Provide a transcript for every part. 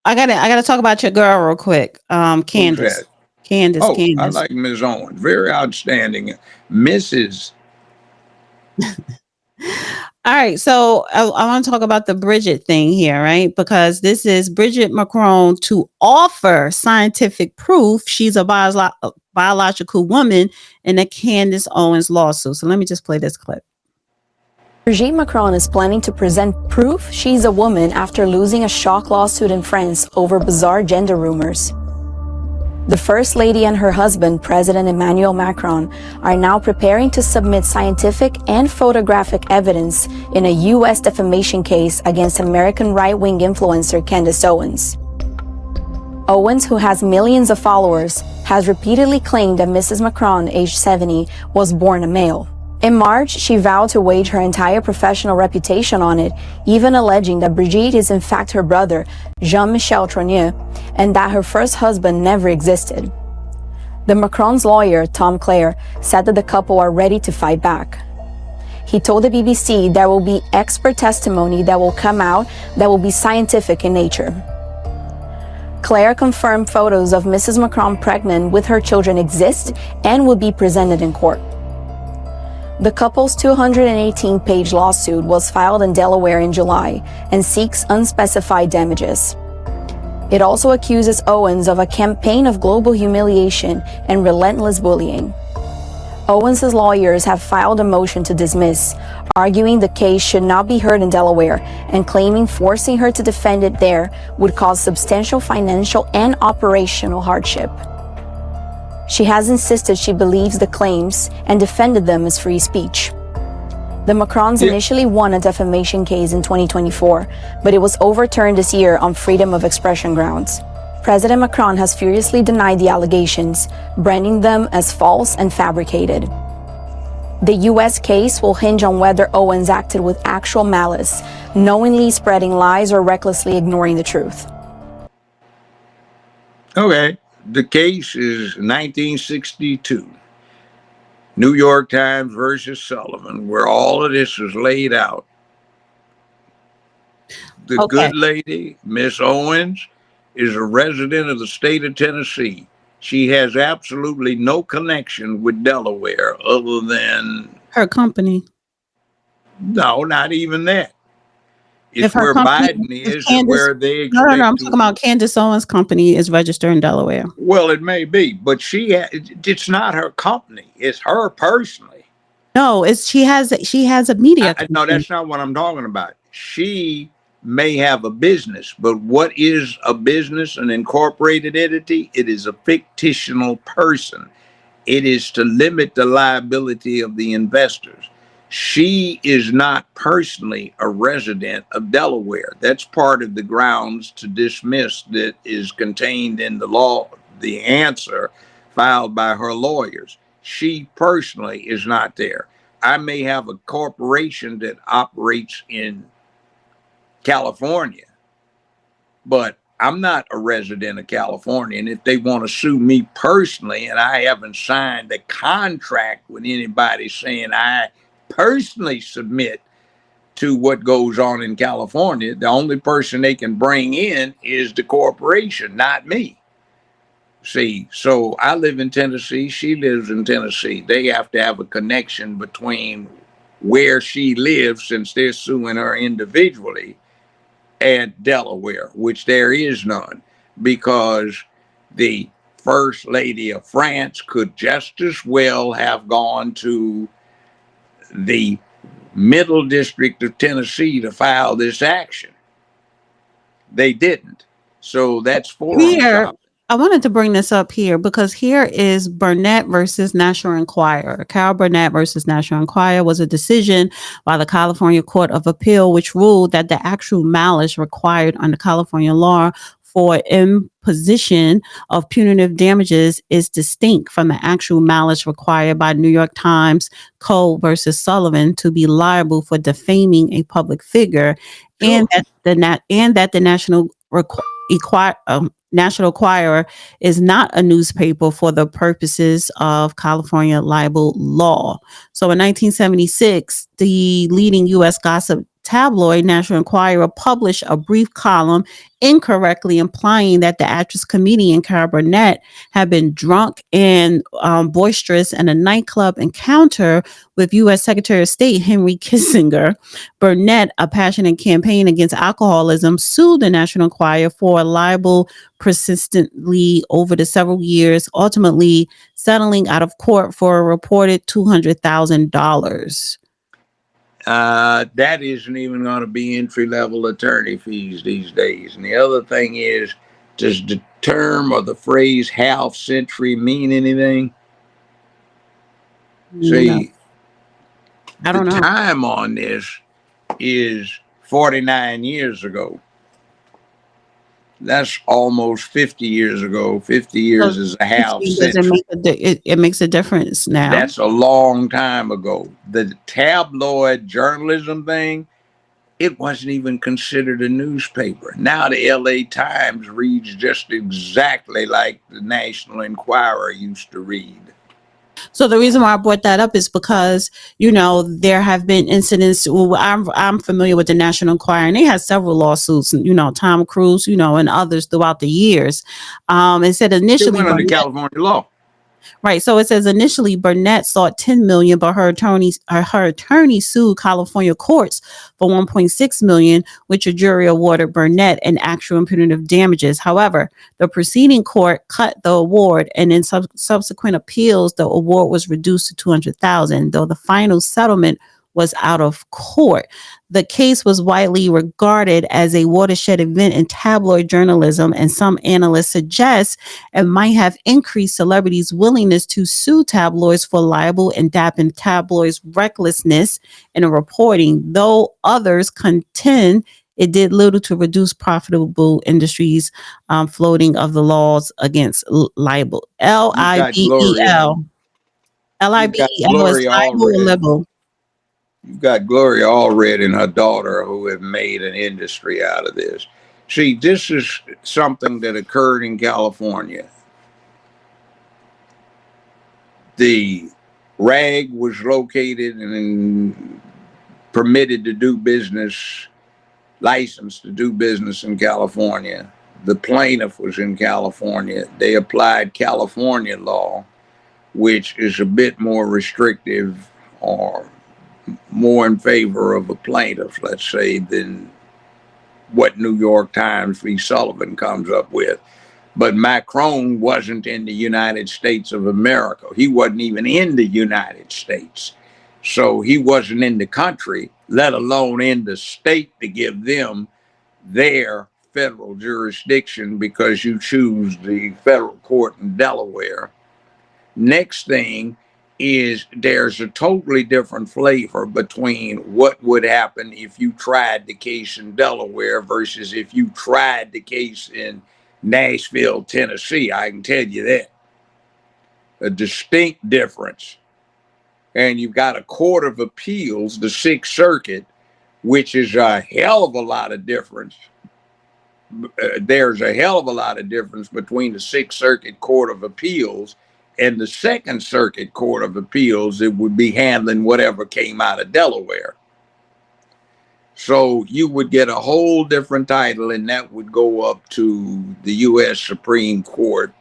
I gotta talk about your girl real quick. Who's Candace. that? Candace, Oh, I Candace. like Ms. Owens. Very outstanding. Mrs. All right, so I want to talk about the Bridgette thing here, right? Because this is Brigitte Macron to offer scientific proof she's a biological woman in a Candace Owens lawsuit. So let me just play this clip. Brigitte Macron is planning to present proof she's a woman after losing a shock lawsuit in France over bizarre gender rumors. The First Lady and her husband, President Emmanuel Macron, are now preparing to submit scientific and photographic evidence in a U.S. defamation case against American right-wing influencer Candace Owens. Owens, who has millions of followers, has repeatedly claimed that Mrs. Macron, aged 70, was born a male. In March, she vowed to wage her entire professional reputation on it, even alleging that Brigitte is in fact her brother, Jean-Michel Trogneux, and that her first husband never existed. The Macron's lawyer, Tom Clare, said that the couple are ready to fight back. He told the BBC there will be expert testimony that will come out that will be scientific in nature. Clare confirmed photos of Mrs. Macron pregnant with her children exist and will be presented in court. The couple's 218-page lawsuit was filed in Delaware in July and seeks unspecified damages. It also accuses Owens of a campaign of global humiliation and relentless bullying. Owens' lawyers have filed a motion to dismiss, arguing the case should not be heard in Delaware and claiming forcing her to defend it there would cause substantial financial and operational hardship. She has insisted she believes the claims and defended them as free speech. The Macrons initially won a defamation case in 2024, but it was overturned this year on freedom of expression grounds. President Macron has furiously denied the allegations, branding them as false and fabricated. The U.S. case will hinge on whether Owens acted with actual malice, knowingly spreading lies or recklessly ignoring the truth. Okay. The case is 1962. New York Times versus Sullivan, where all of this is laid out. The good lady, Miss Owens, is a resident of the state of Tennessee. She has absolutely no connection with Delaware other than her company. No, not even that. It's If her where company Biden is Candace, and where they expect no, I'm talking about Candace Owens' company is registered in Delaware. Well, it may be, but it's not her company. It's her personally. No, she has a media company. No, that's not what I'm talking about. She may have a business, but what is a business, an incorporated entity? It is a fictional person. It is to limit the liability of the investors. She is not personally a resident of Delaware. That's part of the grounds to dismiss that is contained in the law, the answer filed by her lawyers. She personally is not there. I may have a corporation that operates in California, but I'm not a resident of California. And if they want to sue me personally, and I haven't signed a contract with anybody saying I personally submit to what goes on in California, the only person they can bring in is the corporation, not me. See, so I live in Tennessee. She lives in Tennessee. They have to have a connection between where she lives, since they're suing her individually, and Delaware, which there is none, because the First Lady of France could just as well have gone to the Middle District of Tennessee to file this action. They didn't. So that's forum shopping. I wanted to bring this up here because here is Burnett versus National Enquirer. Carol Burnett versus National Enquirer was a decision by the California Court of Appeal, which ruled that the actual malice required under California law for imposition of punitive damages is distinct from the actual malice required by New York Times Cole versus Sullivan to be liable for defaming a public figure, and that the National Enquirer is not a newspaper for the purposes of California libel law. So in 1976, the leading U.S. gossip tabloid National Enquirer published a brief column incorrectly implying that the actress comedian Carol Burnett had been drunk and boisterous in a nightclub encounter with U.S. Secretary of State Henry Kissinger. Burnett, a passionate campaign against alcoholism, sued the National Enquirer for libel persistently over the several years, ultimately settling out of court for a reported $200,000. That isn't even going to be entry-level attorney fees these days. And the other thing is, does the term or the phrase half century mean anything? See, I don't the know. time on this is 49 years ago. That's almost 50 years ago. 50 years So is a half does century. it makes a difference now. That's a long time ago. The tabloid journalism thing, it wasn't even considered a newspaper. Now the LA Times reads just exactly like the National Enquirer used to read. So the reason why I brought that up is because, you know, there have been incidents. Well, I'm familiar with the National Enquirer, and they had several lawsuits, you know, Tom Cruise, you know, and others throughout the years. It said It initially went under Burnett, California law. right. So it says initially Burnett sought $10 million, but her attorney sued California courts for $1.6 million, which a jury awarded Burnett an actual and punitive damages. However, the preceding court cut the award, and in subsequent appeals, the award was reduced to $200,000, though the final settlement was out of court. The case was widely regarded as a watershed event in tabloid journalism, and some analysts suggest it might have increased celebrities' willingness to sue tabloids for libel and dampen tabloids' recklessness in reporting, though others contend it did little to reduce profitable industries floating of the laws against libel. L-I-B-E-L. You've got L-I-B-E-L is Gloria libel or Allred. libel. You've got Gloria Allred and her daughter who have made an industry out of this. See, this is something that occurred in California. The rag was located and permitted to do business, licensed to do business in California. The plaintiff was in California. They applied California law, which is a bit more restrictive or more in favor of a plaintiff, let's say, than what New York Times v. Sullivan comes up with. But Macron wasn't in the United States of America. He wasn't even in the United States. So he wasn't in the country, let alone in the state to give them their federal jurisdiction because you choose the federal court in Delaware. Next thing is there's a totally different flavor between what would happen if you tried the case in Delaware versus if you tried the case in Nashville, Tennessee. I can tell you that. A distinct difference. And you've got a court of appeals, the Sixth Circuit, which is a hell of a lot of difference. There's a hell of a lot of difference between the Sixth Circuit Court of Appeals and the Second Circuit Court of Appeals. It would be handling whatever came out of Delaware. So you would get a whole different title, and that would go up to the U.S. Supreme Court.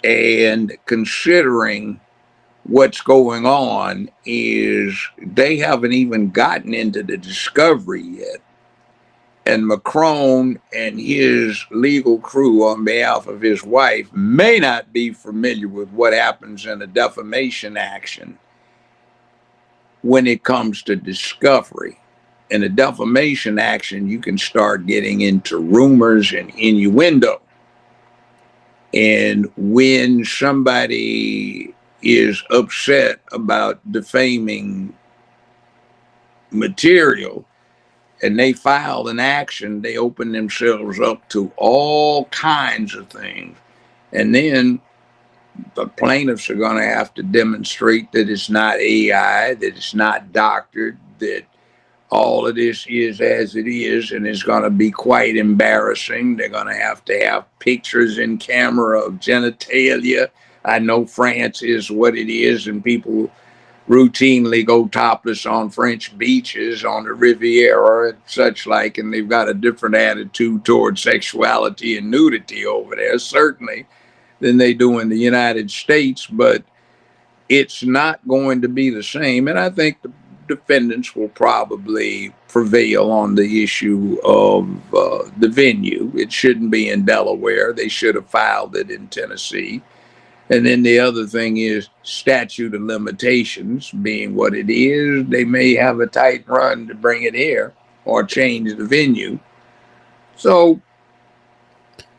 And considering what's going on is they haven't even gotten into the discovery yet. And Macron and his legal crew on behalf of his wife may not be familiar with what happens in a defamation action when it comes to discovery. In a defamation action, you can start getting into rumors and innuendo. And when somebody is upset about defaming material, and they file an action, they open themselves up to all kinds of things. And then the plaintiffs are going to have to demonstrate that it's not AI, that it's not doctored, that all of this is as it is, and it's going to be quite embarrassing. They're going to have pictures in camera of genitalia. I know France is what it is, and people routinely go topless on French beaches, on the Riviera and such like, and they've got a different attitude toward sexuality and nudity over there, certainly, than they do in the United States, but it's not going to be the same. And I think the defendants will probably prevail on the issue of the venue. It shouldn't be in Delaware. They should have filed it in Tennessee. And then the other thing is statute of limitations being what it is. They may have a tight run to bring it here or change the venue. So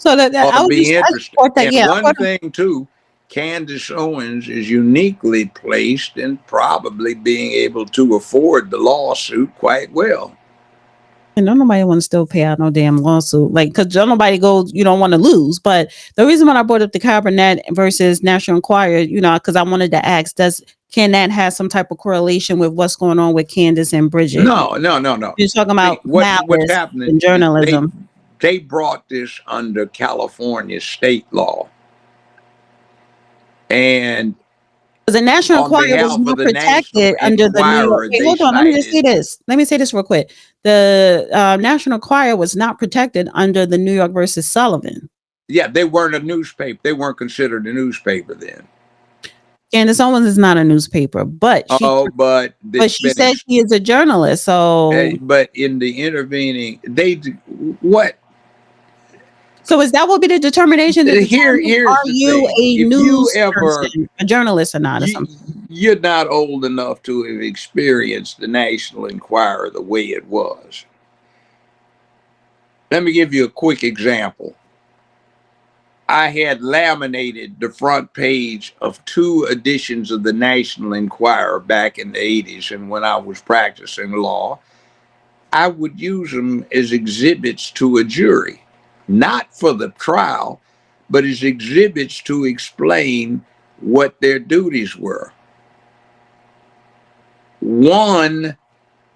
that I it'll would be I interesting. support that. And Yeah, one thing too, Candace Owens is uniquely placed in probably being able to afford the lawsuit quite well. and don't nobody want to still pay out no damn lawsuit, like, because don't nobody goes, you don't want to lose. But the reason why I brought up the Carol Burnett versus National Enquirer, because I wanted to ask, can that have some type of correlation with what's going on with Candace and Bridgette? No. You're talking about What's malice happening in journalism. They brought this under California state law. And the National on Enquirer behalf was not of the protected National under the New York. Enquirer, Wait, they hold on. Let me just say cited- this. Let me say this real quick. The National Enquirer was not protected under the New York versus Sullivan. Yeah, they weren't a newspaper. They weren't considered a newspaper then. Candace Owens is not a newspaper, but she said she is a journalist. So, but in the intervening, so is that will be the determination? Here's are the you thing. a If news you ever person, a journalist or not? Or something? You're not old enough to have experienced the National Enquirer the way it was. Let me give you a quick example. I had laminated the front page of 2 editions of the National Enquirer back in the 80s, and when I was practicing law, I would use them as exhibits to a jury, not for the trial, but as exhibits to explain what their duties were. One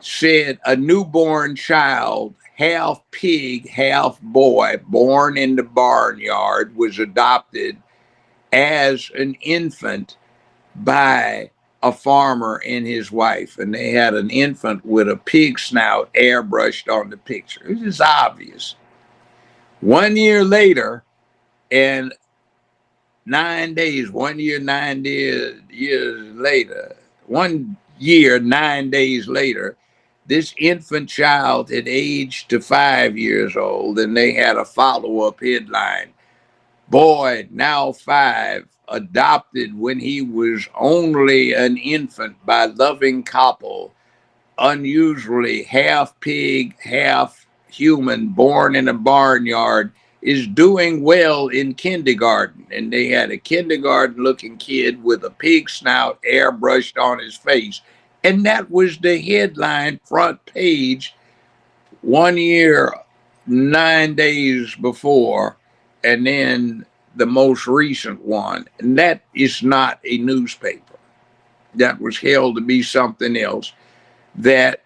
said a newborn child, half pig, half boy, born in the barnyard, was adopted as an infant by a farmer and his wife. And they had an infant with a pig snout airbrushed on the picture. It was obvious. 1 year later, and 9 days, 1 year, 9 years later, 1 year, 9 days later, this infant child had aged to 5 years old, and they had a follow-up headline. Boy, now 5, adopted when he was only an infant by loving couple, unusually half pig, half human, born in a barnyard, is doing well in kindergarten. And they had a kindergarten-looking kid with a pig snout airbrushed on his face. And that was the headline front page 1 year, 9 days before, and then the most recent one. And that is not a newspaper. That was held to be something else that,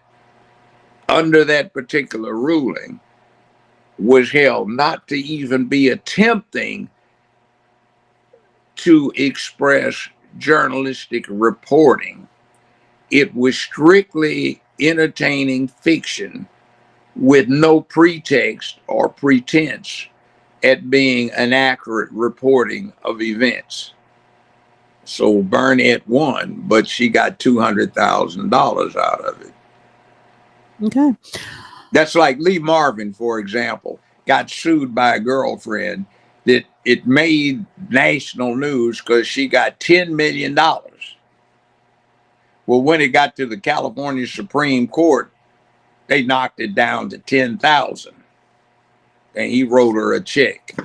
under that particular ruling, was held not to even be attempting to express journalistic reporting. It was strictly entertaining fiction with no pretext or pretense at being an accurate reporting of events. So Burnett won, but she got $200,000 out of it. Okay. That's like Lee Marvin, for example, got sued by a girlfriend that it made national news because she got $10 million. Well, when it got to the California Supreme Court, they knocked it down to $10,000, and he wrote her a check.